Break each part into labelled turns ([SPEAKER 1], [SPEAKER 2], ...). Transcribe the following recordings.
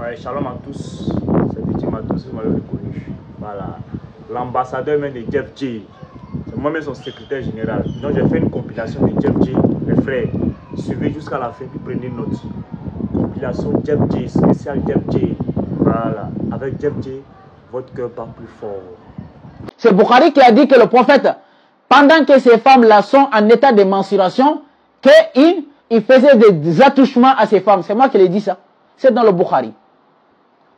[SPEAKER 1] Ouais, shalom à tous. C'est Petit Matos, vous m'avez reconnu. Voilà. L'ambassadeur même de Jeff J. C'est moi-même son secrétaire général. Donc j'ai fait une compilation de Jeff J. Les frères, suivez jusqu'à la fin puis prenez note. Compilation Jeff J, spécial Jeff J. Voilà. Avec Jeff J, votre cœur part plus fort.
[SPEAKER 2] C'est Bukhari qui a dit que le prophète, pendant que ces femmes-là sont en état de menstruation, qu'il faisait des attouchements à ces femmes. C'est moi qui l'ai dit ça. C'est dans le Bukhari.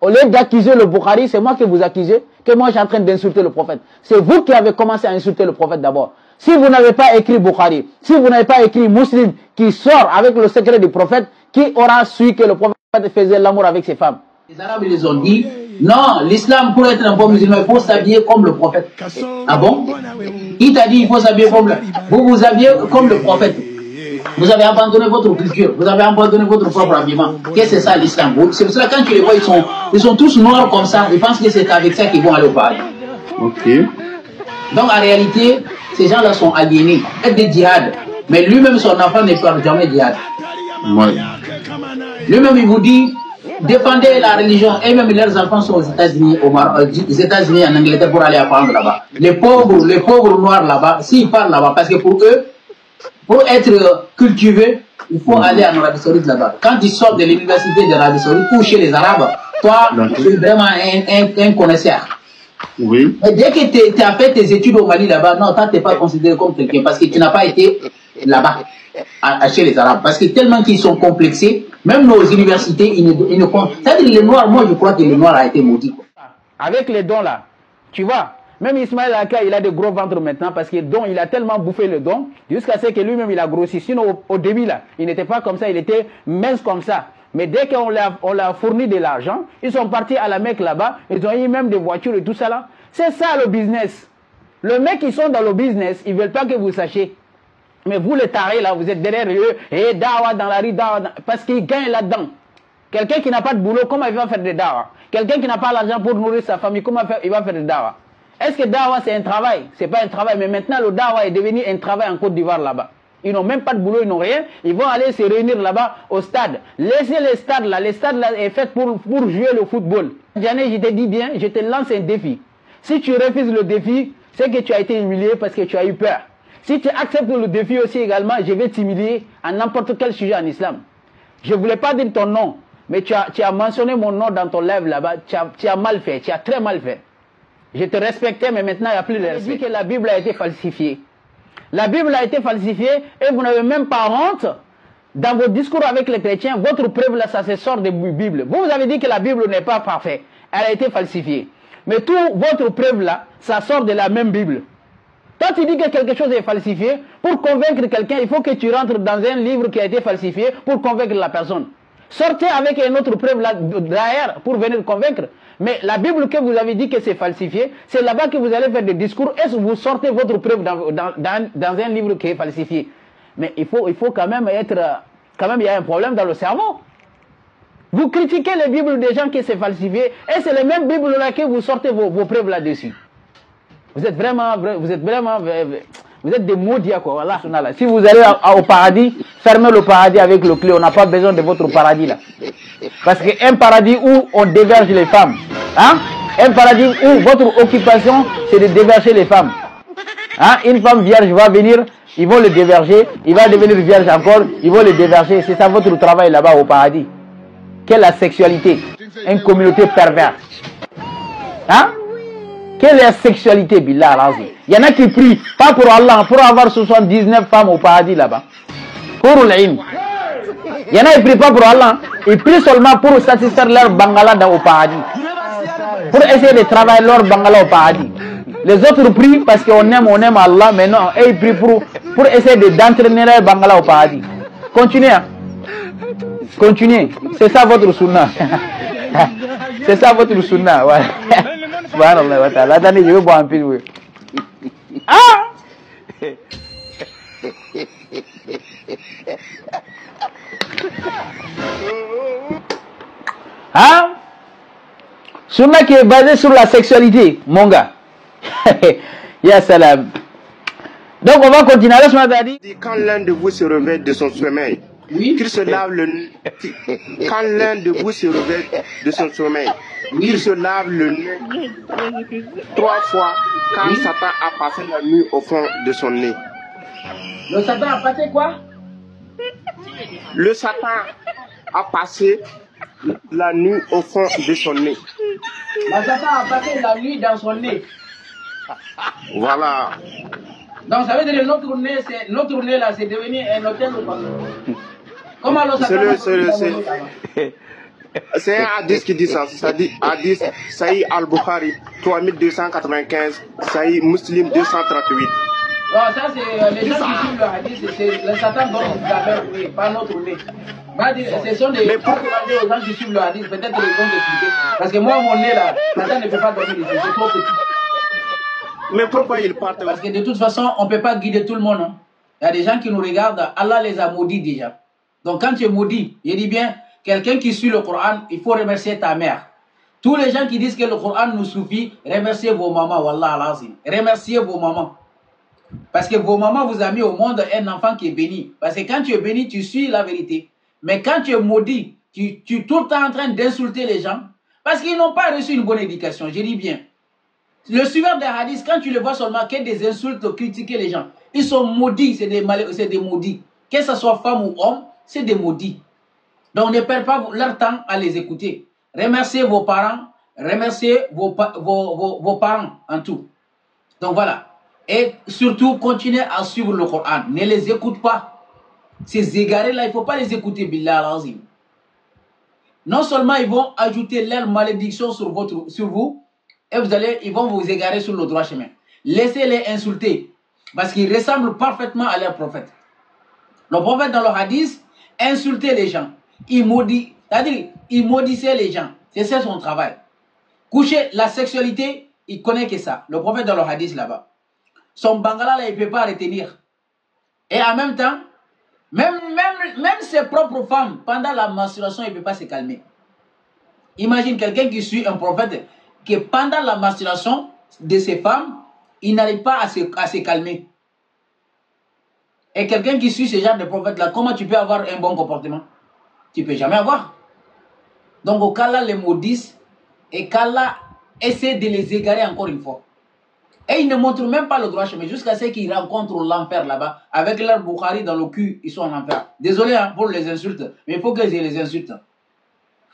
[SPEAKER 2] Au lieu d'accuser le Bukhari, c'est moi qui vous accusez, que moi je suis en train d'insulter le prophète. C'est vous qui avez commencé à insulter le prophète d'abord. Si vous n'avez pas écrit Bukhari, si vous n'avez pas écrit Muslim qui sort avec le secret du prophète, qui aura su que le prophète faisait l'amour avec ses femmes?
[SPEAKER 3] Les Arabes ils ont dit, non, l'islam pour être un bon musulman, il faut s'habiller comme le prophète. Ah bon? Il t'a dit il faut s'habiller comme le... Vous habillez comme le prophète. Vous avez abandonné votre culture, vous avez abandonné votre propre habillement. Qu'est-ce que c'est ça l'islam? C'est pour cela que quand tu les vois, ils sont tous noirs comme ça, ils pensent que c'est avec ça qu'ils vont aller au paradis.
[SPEAKER 4] Ok.
[SPEAKER 3] Donc en réalité, ces gens-là sont aliénés, être des djihad. Mais lui-même, son enfant ne parle jamais djihad.
[SPEAKER 4] Ouais.
[SPEAKER 3] Lui-même, il vous dit, défendez la religion, et même leurs enfants sont aux États-Unis, aux États-Unis, en Angleterre pour aller apprendre là-bas. Les pauvres noirs là-bas, s'ils parlent là-bas, parce que pour eux, pour être cultivé, il faut aller en Arabie Saoudite là-bas. Quand tu sors de l'université d'Arabie Saoudite ou chez les Arabes, toi, tu es vraiment un connaisseur.
[SPEAKER 4] Oui.
[SPEAKER 3] Mais dès que tu as fait tes études au Mali là-bas, non, toi, tu n'es pas considéré comme quelqu'un parce que tu n'as pas été là-bas, chez les Arabes. Parce que tellement qu'ils sont complexés, même nos universités, ils ne comptent. C'est-à-dire les Noirs, moi je crois que le Noir a été maudit.
[SPEAKER 2] Avec les dons là, tu vois, même Ismaël Aka, il a des gros ventres maintenant parce que don, il a tellement bouffé le don jusqu'à ce que lui-même il a grossi. Sinon au début là, il n'était pas comme ça, il était mince comme ça. Mais dès qu'on l'a fourni de l'argent, ils sont partis à la Mecque là-bas, ils ont eu même des voitures et tout ça là. C'est ça le business. Le mec qui sont dans le business, ils veulent pas que vous sachiez. Mais vous les tarés là, vous êtes derrière eux, et dawa dans la rue, dawa parce qu'ils gagnent là-dedans. Quelqu'un qui n'a pas de boulot, comment il va faire des dawa? Quelqu'un qui n'a pas l'argent pour nourrir sa famille, comment il va faire des dawa? Est-ce que dawa c'est un travail? C'est pas un travail, mais maintenant le dawa est devenu un travail en Côte d'Ivoire là-bas. Ils n'ont même pas de boulot, ils n'ont rien. Ils vont aller se réunir là-bas au stade. Laissez les stades là. Les stades là est fait pour jouer le football. Diane, je te dis bien, je te lance un défi. Si tu refuses le défi, c'est que tu as été humilié parce que tu as eu peur. Si tu acceptes le défi aussi également, je vais t'humilier à n'importe quel sujet en islam. Je ne voulais pas dire ton nom, mais tu as mentionné mon nom dans ton live là-bas. Tu as mal fait, tu as très mal fait. Je te respectais, mais maintenant il n'y a plus de respect. Je dis que la Bible a été falsifiée. La Bible a été falsifiée et vous n'avez même pas honte. Dans vos discours avec les chrétiens, votre preuve là, ça se sort de la Bible. Vous avez dit que la Bible n'est pas parfaite. Elle a été falsifiée. Mais tout votre preuve là, ça sort de la même Bible. Quand tu dis que quelque chose est falsifié, pour convaincre quelqu'un, il faut que tu rentres dans un livre qui a été falsifié pour convaincre la personne. Sortez avec une autre preuve là derrière pour venir convaincre. Mais la Bible que vous avez dit que c'est falsifié, c'est là-bas que vous allez faire des discours et vous sortez votre preuve dans un livre qui est falsifié. Mais il faut quand même être... Quand même, il y a un problème dans le cerveau. Vous critiquez les Bibles des gens qui c'est falsifié et c'est les mêmes Bibles là que vous sortez vos preuves là-dessus. Vous êtes des maudits quoi. Voilà. Si vous allez au paradis, fermez le paradis avec le clé. On n'a pas besoin de votre paradis là. Parce qu'un paradis où on déverge les femmes, hein? Un paradis où votre occupation c'est de déverger les femmes. Hein? Une femme vierge va venir, ils vont le déverger, il va devenir vierge encore, ils vont le déverger. C'est ça votre travail là-bas au paradis. Quelle est la sexualité? Une communauté perverse. Hein? Quelle est la sexualité, Billah Razi? Il y en a qui prient, pas pour Allah, pour avoir 79 femmes au paradis là-bas. Pour l'ilm. Il y en a qui prient pas pour Allah, ils prient seulement pour satisfaire leur bangala au paradis. Pour essayer de travailler leur bangala au paradis. Les autres prient parce qu'on aime Allah, mais non, et ils prient pour essayer d'entraîner leur bangala au paradis. Continuez. Hein? Continuez. C'est ça votre sunna. C'est ça votre sunna. Voilà. Subhanallah wa ta'ala. Attendez, je vais boire un peu. Oui. Ah! Hein? Sunna qui est basé sur la sexualité, mon gars. Ya salam. Donc on va continuer.
[SPEAKER 5] Quand l'un de vous se réveille de son sommeil,
[SPEAKER 3] Oui.
[SPEAKER 5] Qu'il se lave le nez. Quand l'un de vous se réveille de son sommeil, qu'il se lave le nez 3 fois quand
[SPEAKER 3] Oui.
[SPEAKER 5] Satan a passé la nuit au fond de son nez.
[SPEAKER 3] Le Satan a passé quoi?
[SPEAKER 5] Le Satan a passé la nuit au fond de son nez.
[SPEAKER 3] Le Satan a passé la nuit dans son nez.
[SPEAKER 5] Voilà.
[SPEAKER 3] Donc ça veut dire que notre nez là, c'est devenu un hôtel ou pas? Comment le Satan
[SPEAKER 5] C'est un hadith qui dit ça. Ça dit hadith Sahih al-Bukhari 3295, Sahih Muslim 238.
[SPEAKER 3] Non, ça c'est les gens qui suivent le hadith, c'est le Satan dont vous avez, pas notre nez. Ce sont des gens qui suivent le hadith, peut-être les vont expliquer. Parce que moi, mon nez là, Satan ne peut pas dormir ici, c'est trop petit.
[SPEAKER 5] Mais pourquoi ils partent?
[SPEAKER 3] Parce que de toute façon, on ne peut pas guider tout le monde. Hein. Il y a des gens qui nous regardent, Allah les a maudits déjà. Donc quand tu es maudit, il dit bien, quelqu'un qui suit le Coran, il faut remercier ta mère. Tous les gens qui disent que le Coran nous suffit, remerciez vos mamans, wallah al-azim. Remerciez vos mamans. Parce que vos mamans vous ont mis au monde un enfant qui est béni. Parce que quand tu es béni, tu suis la vérité. Mais quand tu es maudit, tu es tout le temps en train d'insulter les gens. Parce qu'ils n'ont pas reçu une bonne éducation, je dis bien. Le suiveur des hadiths, quand tu le vois seulement que des insultes, critiquer les gens, ils sont maudits, c'est des maudits. Que ce soit femme ou homme, c'est des maudits. Donc ne perdez pas leur temps à les écouter. Remerciez vos parents, remerciez vos parents en tout. Donc voilà. Et surtout, continuez à suivre le Coran. Ne les écoute pas. Ces égarés-là, il ne faut pas les écouter, billah al-azim. Non seulement ils vont ajouter leur malédiction sur vous, et ils vont vous égarer sur le droit chemin. Laissez-les insulter, parce qu'ils ressemblent parfaitement à leur prophète. Le prophète, dans le hadith, insultait les gens. C'est-à-dire, il maudissait les gens. C'est ça son travail. Coucher, la sexualité, il connaît que ça. Le prophète, dans le hadith, là-bas. Son bangala, là, il ne peut pas retenir. Et en même temps, même ses propres femmes, pendant la menstruation, il ne peut pas se calmer. Imagine quelqu'un qui suit un prophète, que pendant la menstruation de ses femmes, il n'arrive pas à se calmer. Et quelqu'un qui suit ce genre de prophète-là, comment tu peux avoir un bon comportement? Tu ne peux jamais avoir. Donc, qu'Allah les maudisse et qu'Allah essaie de les égarer encore une fois. Et ils ne montrent même pas le droit chemin jusqu'à ce qu'ils rencontrent l'enfer là-bas. Avec leur Bukhari dans le cul, ils sont en enfer. Désolé hein, pour les insultes, mais il faut que je les insulte.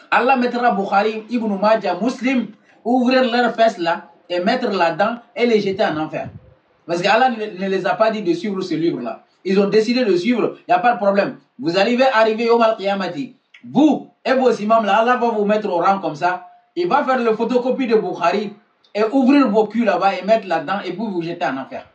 [SPEAKER 3] Allah mettra Bukhari, Ibn Majah, Muslim, ouvrir leurs fesses là et mettre là-dedans et les jeter en enfer. Parce qu'Allah ne les a pas dit de suivre ce livre-là. Ils ont décidé de suivre, il n'y a pas de problème. Vous arrivez au Mal Qiyamati. Vous et vos imams là, Allah va vous mettre au rang comme ça. Il va faire le photocopie de Bukhari et ouvrir vos culs là-bas et mettre là-dedans et puis vous jeter en enfer.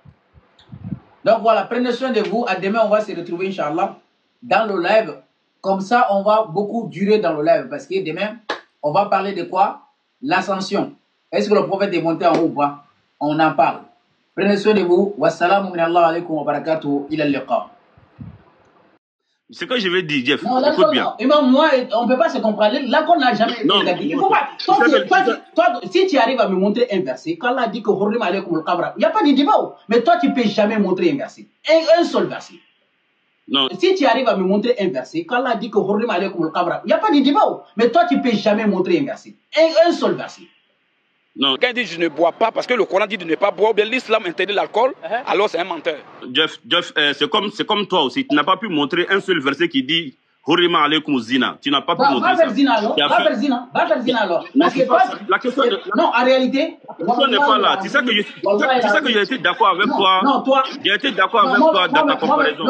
[SPEAKER 3] Donc voilà, prenez soin de vous. À demain, on va se retrouver, Inch'Allah, dans le live. Comme ça, on va beaucoup durer dans le live. Parce que demain, on va parler de quoi? L'ascension. Est-ce que le prophète est monté en haut ou pas? On en parle. Prenez soin de vous. Wassalamu minallah alaikum wa barakatuh. Ila liqa.
[SPEAKER 6] Ce que je veux dire, Jeff,
[SPEAKER 3] non,
[SPEAKER 6] écoute bien.
[SPEAKER 3] Moi, on ne peut pas se comprendre. Là qu'on n'a jamais
[SPEAKER 6] non,
[SPEAKER 3] dit. Il faut pas. Toi, si tu arrives à me montrer un verset, quand Allah dit que Hurrim alaykum al-qabra, il n'y a pas de débat. Mais toi, tu ne peux jamais montrer un verset. Un seul verset.
[SPEAKER 6] Non.
[SPEAKER 3] Si tu arrives à me montrer un verset, quand Allah dit que Hurrim alaykum al-qabra, il n'y a pas de débat. Mais toi, tu ne peux jamais montrer un verset. Un seul verset.
[SPEAKER 6] Non.
[SPEAKER 7] Quand il dit je ne bois pas parce que le Coran dit de ne pas boire, bien l'islam interdit l'alcool, alors c'est un menteur.
[SPEAKER 6] Jeff, c'est comme toi aussi. Tu n'as pas pu montrer un seul verset qui dit Hurima alaykum zina. Tu n'as pas pu montrer ça. Va faire zina alors. La question
[SPEAKER 3] non, en réalité.
[SPEAKER 6] La question n'est pas là. Tu sais que j'ai été d'accord avec toi.
[SPEAKER 3] Non, toi.
[SPEAKER 6] J'ai été d'accord avec toi dans ta comparaison.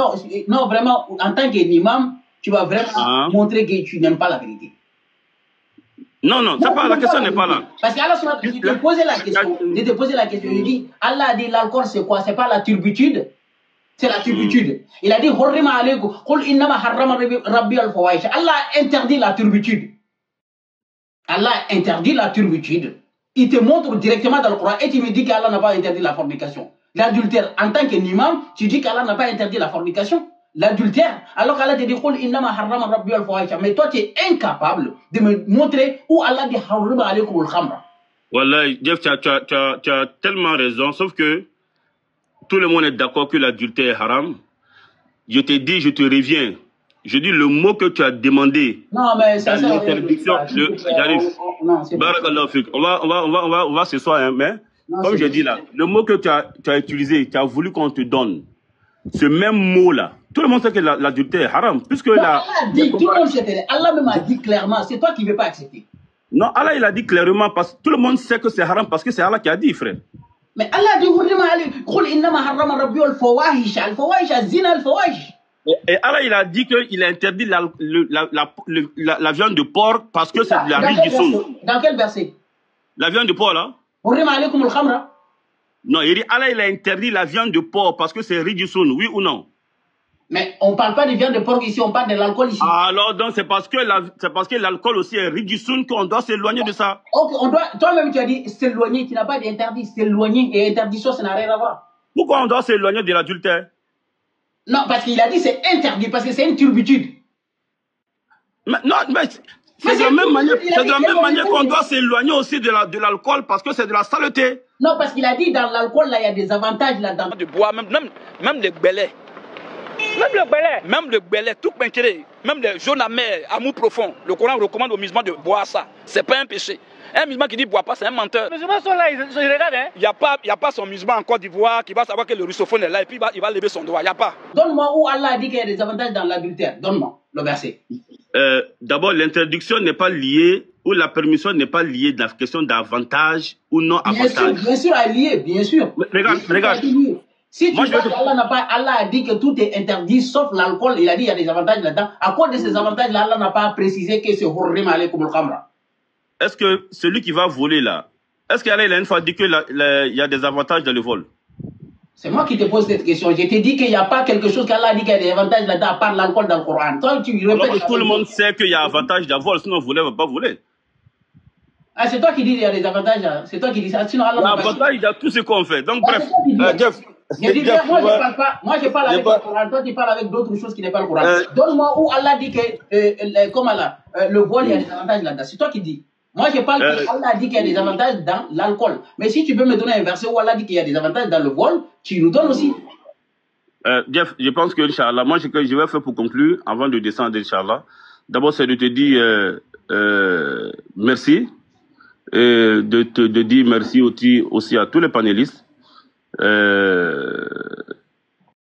[SPEAKER 3] Non, vraiment, en tant qu'imam, tu vas vraiment montrer que tu n'aimes pas la vérité.
[SPEAKER 6] Non, la question n'est pas là.
[SPEAKER 3] Parce qu'Allah, je te posais la question. Je dis, Allah a dit l'alcool c'est quoi? C'est pas la turbitude? C'est la turbitude. Il a dit, Hurrima alaykum, qul innama harrama rabbi al-fawahish. Allah a interdit la turbitude. Allah a interdit la turbitude. Il te montre directement dans le Coran et tu me dis qu'Allah n'a pas interdit la fornication. L'adultère, en tant qu'imam, tu dis qu'Allah n'a pas interdit la fornication. L'adultère, alors qu'Allah te dit qul innama harrama rabbi al-fawahish. Mais toi, tu es incapable de me montrer où Allah dit harrama alaykum al-khamra.
[SPEAKER 6] Voilà, Jeff, tu as tellement raison, sauf que tout le monde est d'accord que l'adultère est haram. Je te dis, je te reviens. Je dis le mot que tu as demandé.
[SPEAKER 3] Non, mais ça
[SPEAKER 6] dans l'interdiction. J'arrive. On va ce soir, hein, mais non, comme je dis là, le mot que tu as utilisé, tu as voulu qu'on te donne. Ce même mot-là, tout le monde sait que l'adultère est haram. Puisque Allah dit, tout le monde sait, Allah même a dit clairement, c'est toi qui ne veux pas accepter. Non, Allah il a dit clairement, parce que tout le monde sait que c'est haram, parce que c'est Allah qui a dit, frère. Mais Allah dit, et Allah il a dit qu'il a interdit la viande de porc parce que c'est de la rigisson. Dans quel verset? La viande de porc là? Non, il dit Allah il a interdit la viande de porc parce que c'est rigisson, oui ou non? Mais on ne parle pas de viande de porc ici, on parle de l'alcool ici. Alors donc c'est parce que l'alcool aussi est rigisson qu'on doit s'éloigner de ça. Ok, toi-même tu as dit s'éloigner, tu n'as pas d'interdit, s'éloigner et interdiction ça n'a rien à voir. Pourquoi on doit s'éloigner de l'adultère? Non, parce qu'il a dit c'est interdit, parce que c'est une turbitude. Mais, non, mais c'est de la même manière qu'on doit s'éloigner aussi de l'alcool parce que c'est de la saleté. Non, parce qu'il a dit dans l'alcool, là, il y a des avantages là-dedans. De boire, même les belets. Même le bellet, tout peinturé, même les jaunes amers, amour profond. Le Coran recommande aux musulmans de boire ça. C'est pas un péché. Un musulman qui dit bois pas, c'est un menteur. Les musulmans sont là, ils regardent. Hein? Il n'y a pas son musulman en Côte d'Ivoire qui va savoir que le russophone est là et puis il va lever son doigt. Il n'y a pas. Donne-moi où Allah a dit qu'il y a des avantages dans l'adultère. Donne-moi le verset. D'abord, l'interdiction n'est pas liée, ou la permission n'est pas liée de la question d'avantage ou non avantage. Bien sûr, elle est liée, bien sûr. Mais regarde. Si tu vois Allah a dit que tout est interdit sauf l'alcool, il a dit qu'il y a des avantages là-dedans. À cause de ces avantages-là, Allah n'a pas précisé que c'est hurrim alaykum al-khamra. Est-ce que celui qui va voler là, est-ce qu'Allah il a une fois dit qu'il y a des avantages dans le vol? C'est moi qui te pose cette question. Je t'ai dit qu'il n'y a pas quelque chose qu'Allah a dit qu'il y a des avantages là-dedans à part l'alcool dans le Coran. Toi, tu répètes. Tout le monde sait qu'il y a avantage dans le vol, sinon voler ne va pas voler. Ah, c'est toi qui dis qu'il y a des avantages. C'est toi qui dis ça. Sinon, Allah n'a pas dit. Avantage, il y a tout ce qu'on fait. Donc, bref. Jeff. Moi, je parle avec le Coran. Toi, tu parles avec d'autres choses qui n'est pas le Coran. Donne-moi où Allah dit que, comme Allah, le vol, il y a des avantages là-dedans. C'est toi qui dis. Moi, je parle qu'Allah a dit qu'il y a des avantages dans l'alcool. Mais si tu peux me donner un verset où Allah dit qu'il y a des avantages dans le vol, tu nous donnes aussi. Jeff, je pense que, Inch'Allah, moi, ce que je vais faire pour conclure, avant de descendre, Inch'Allah, d'abord, c'est de te dire merci. Et de dire merci aussi à tous les panélistes.